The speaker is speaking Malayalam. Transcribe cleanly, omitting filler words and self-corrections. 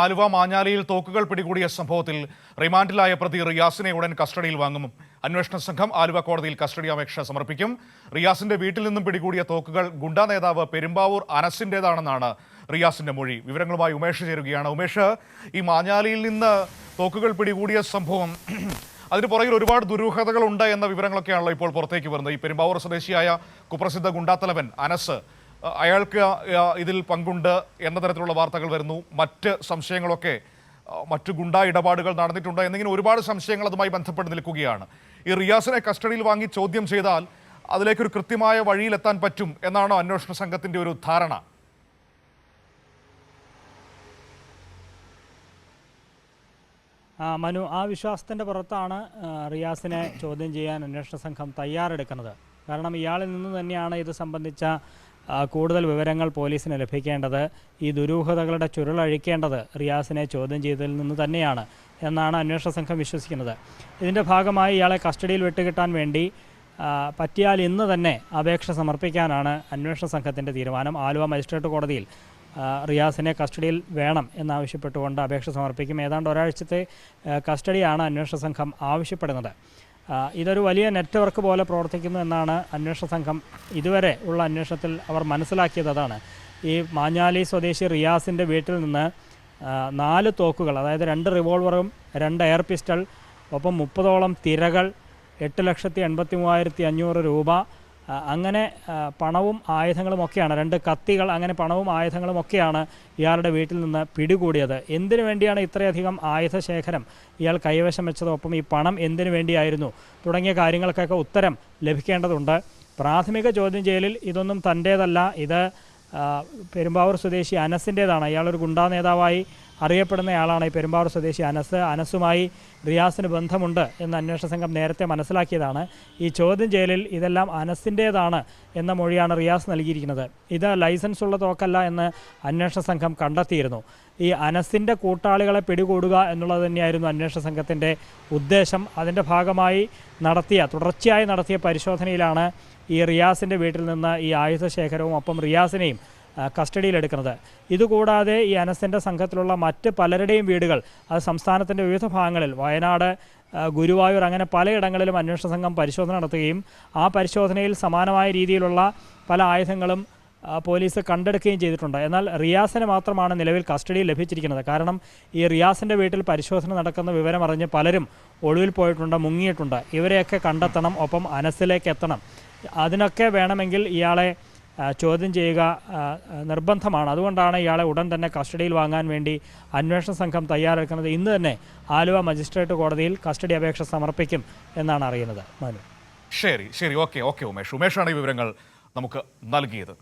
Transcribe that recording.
ആലുവ മാഞ്ഞാലിയിൽ തോക്കുകൾ പിടികൂടിയ സംഭവത്തിൽ റിമാൻഡിലായ പ്രതി റിയാസിനെ ഉടൻ കസ്റ്റഡിയിൽ വാങ്ങും. അന്വേഷണ സംഘം ആലുവ കോടതിയിൽ കസ്റ്റഡി അപേക്ഷ സമർപ്പിക്കും. റിയാസിന്റെ വീട്ടിൽ നിന്നും പിടികൂടിയ തോക്കുകൾ ഗുണ്ടാ നേതാവ് പെരുമ്പാവൂർ അനസിന്റേതാണെന്നാണ് റിയാസിന്റെ മൊഴി. വിവരങ്ങളുമായി ഉമേഷ് ചേരുകയാണ്. ഉമേഷ്, ഈ മാഞ്ഞാലിയിൽ നിന്ന് തോക്കുകൾ പിടികൂടിയ സംഭവം അതിന് പുറകിൽ ഒരുപാട് ദുരൂഹതകളുണ്ട് എന്ന വിവരങ്ങളൊക്കെയാണല്ലോ ഇപ്പോൾ പുറത്തേക്ക് വരുന്നത്. ഈ പെരുമ്പാവൂർ സ്വദേശിയായ കുപ്രസിദ്ധ ഗുണ്ടാത്തലവൻ അനസ്, അയാൾക്ക് ഇതിൽ പങ്കുണ്ട് എന്ന തരത്തിലുള്ള വാർത്തകൾ വരുന്നു. മറ്റ് സംശയങ്ങളൊക്കെ, മറ്റു ഗുണ്ടാ ഇടപാടുകൾ നടന്നിട്ടുണ്ട് എന്നിങ്ങനെ ഒരുപാട് സംശയങ്ങൾ അതുമായി ബന്ധപ്പെട്ട് നിൽക്കുകയാണ്. ഈ റിയാസിനെ കസ്റ്റഡിയിൽ വാങ്ങി ചോദ്യം ചെയ്താൽ അതിലേക്കൊരു കൃത്യമായ വഴിയിലെത്താൻ പറ്റും എന്നാണോ അന്വേഷണ സംഘത്തിന്റെ ഒരു ധാരണ? മനു, ആ വിശ്വാസത്തിൻ്റെ പുറത്താണ് റിയാസിനെ ചോദ്യം ചെയ്യാൻ അന്വേഷണ സംഘം തയ്യാറെടുക്കുന്നത്. കാരണം ഇയാളിൽ നിന്ന് തന്നെയാണ് ഇത് സംബന്ധിച്ച കൂടുതൽ വിവരങ്ങൾ പോലീസിന് ലഭിക്കേണ്ടത്. ഈ ദുരൂഹതകളുടെ ചുരുളഴിക്കേണ്ടത് റിയാസിനെ ചോദ്യം ചെയ്തതിൽ നിന്ന് തന്നെയാണ് എന്നാണ് അന്വേഷണ സംഘം വിശ്വസിക്കുന്നത്. ഇതിൻ്റെ ഭാഗമായി ഇയാളെ കസ്റ്റഡിയിൽ വിട്ടുകിട്ടാൻ വേണ്ടി പറ്റിയാൽ ഇന്ന് തന്നെ അപേക്ഷ സമർപ്പിക്കാനാണ് അന്വേഷണ സംഘത്തിൻ്റെ തീരുമാനം. ആലുവ മജിസ്ട്രേറ്റ് കോടതിയിൽ റിയാസിനെ കസ്റ്റഡിയിൽ വേണം എന്നാവശ്യപ്പെട്ടുകൊണ്ട് അപേക്ഷ സമർപ്പിക്കും. ഏതാണ്ട് ഒരാഴ്ചത്തെ കസ്റ്റഡിയാണ് അന്വേഷണ സംഘം ആവശ്യപ്പെടുന്നത്. ഇതൊരു വലിയ നെറ്റ്വർക്ക് പോലെ പ്രവർത്തിക്കുന്നു എന്നാണ് അന്വേഷണ സംഘം ഇതുവരെ ഉള്ള അന്വേഷണത്തിൽ അവർ മനസ്സിലാക്കിയത്. അതാണ് ഈ മാഞ്ഞാലി സ്വദേശി റിയാസിൻ്റെ വീട്ടിൽ നിന്ന് 4 തോക്കുകൾ, അതായത് 2 റിവോൾവറും 2 എയർ പിസ്റ്റൾ, ഒപ്പം 30ഓളം തിരകൾ, 8,83,500 രൂപ, അങ്ങനെ പണവും ആയുധങ്ങളുമൊക്കെയാണ്, 2 കത്തികൾ, അങ്ങനെ പണവും ആയുധങ്ങളുമൊക്കെയാണ് ഇയാളുടെ വീട്ടിൽ നിന്ന് പിടികൂടിയത്. എന്തിനു വേണ്ടിയാണ് ഇത്രയധികം ആയുധശേഖരം ഇയാൾ കൈവശം വെച്ചത്, ഒപ്പം ഈ പണം എന്തിനു വേണ്ടിയായിരുന്നു തുടങ്ങിയ കാര്യങ്ങൾക്കൊക്കെ ഉത്തരം ലഭിക്കേണ്ടതുണ്ട്. പ്രാഥമിക ചോദ്യം ചെയ്യലിൽ ഇതൊന്നും തൻ്റേതല്ല, ഇത് പെരുമ്പാവൂർ സ്വദേശി അനസിൻ്റേതാണ്. ഇയാളൊരു ഗുണ്ടാ നേതാവായി അറിയപ്പെടുന്നയാളാണ് ഈ പെരുമ്പാവൂർ സ്വദേശി അനസ്. അനസുമായി റിയാസിന് ബന്ധമുണ്ട് എന്ന് അന്വേഷണ സംഘം നേരത്തെ മനസ്സിലാക്കിയതാണ്. ഈ ചോദ്യം ചെയ്യലിൽ ഇതെല്ലാം അനസിൻ്റേതാണ് എന്ന മൊഴിയാണ് റിയാസ് നൽകിയിരിക്കുന്നത്. ഇത് ലൈസൻസ് ഉള്ള തോക്കല്ല എന്ന് അന്വേഷണ സംഘം കണ്ടെത്തിയിരുന്നു. ഈ അനസിൻ്റെ കൂട്ടാളികളെ പിടികൂടുക എന്നുള്ളത് തന്നെയായിരുന്നു അന്വേഷണ സംഘത്തിൻ്റെ ഉദ്ദേശം. അതിൻ്റെ ഭാഗമായി തുടർച്ചയായി നടത്തിയ പരിശോധനയിലാണ് ഈ റിയാസിൻ്റെ വീട്ടിൽ നിന്ന് ഈ ആയുധശേഖരവും ഒപ്പം റിയാസിനെയും കസ്റ്റഡിയിലെടുക്കുന്നത്. ഇതുകൂടാതെ ഈ അനസിൻ്റെ സംഘത്തിലുള്ള മറ്റ് പലരുടെയും വീടുകൾ, അത് സംസ്ഥാനത്തിൻ്റെ വിവിധ ഭാഗങ്ങളിൽ, വയനാട്, ഗുരുവായൂർ, അങ്ങനെ പലയിടങ്ങളിലും അന്വേഷണ സംഘം പരിശോധന നടത്തുകയും ആ പരിശോധനയിൽ സമാനമായ രീതിയിലുള്ള പല ആയുധങ്ങളും പോലീസ് കണ്ടെടുക്കുകയും ചെയ്തിട്ടുണ്ട്. എന്നാൽ റിയാസിന് മാത്രമാണ് നിലവിൽ കസ്റ്റഡിയിൽ ലഭിച്ചിരിക്കുന്നത്. കാരണം ഈ റിയാസിൻ്റെ വീട്ടിൽ പരിശോധന നടക്കുന്ന വിവരമറിഞ്ഞ് പലരും ഒളിവിൽ പോയിട്ടുണ്ട്, മുങ്ങിയിട്ടുണ്ട്. ഇവരെയൊക്കെ കണ്ടെത്തണം, ഒപ്പം അനസിലേക്ക് എത്തണം. അതിനൊക്കെ വേണമെങ്കിൽ ഇയാളെ ചോദ്യം ചെയ്യുക നിർബന്ധമാണ്. അതുകൊണ്ടാണ് ഇയാളെ ഉടൻ തന്നെ കസ്റ്റഡിയിൽ വാങ്ങാൻ വേണ്ടി അന്വേഷണ സംഘം തയ്യാറെടുക്കുന്നത്. ഇന്ന് തന്നെ ആലുവ മജിസ്ട്രേറ്റ് കോടതിയിൽ കസ്റ്റഡി അപേക്ഷ സമർപ്പിക്കും എന്നാണ് അറിയുന്നത്. മനു, ശരി, ഓക്കെ ഉമേഷാണ് ഈ വിവരങ്ങൾ നമുക്ക് നൽകിയത്.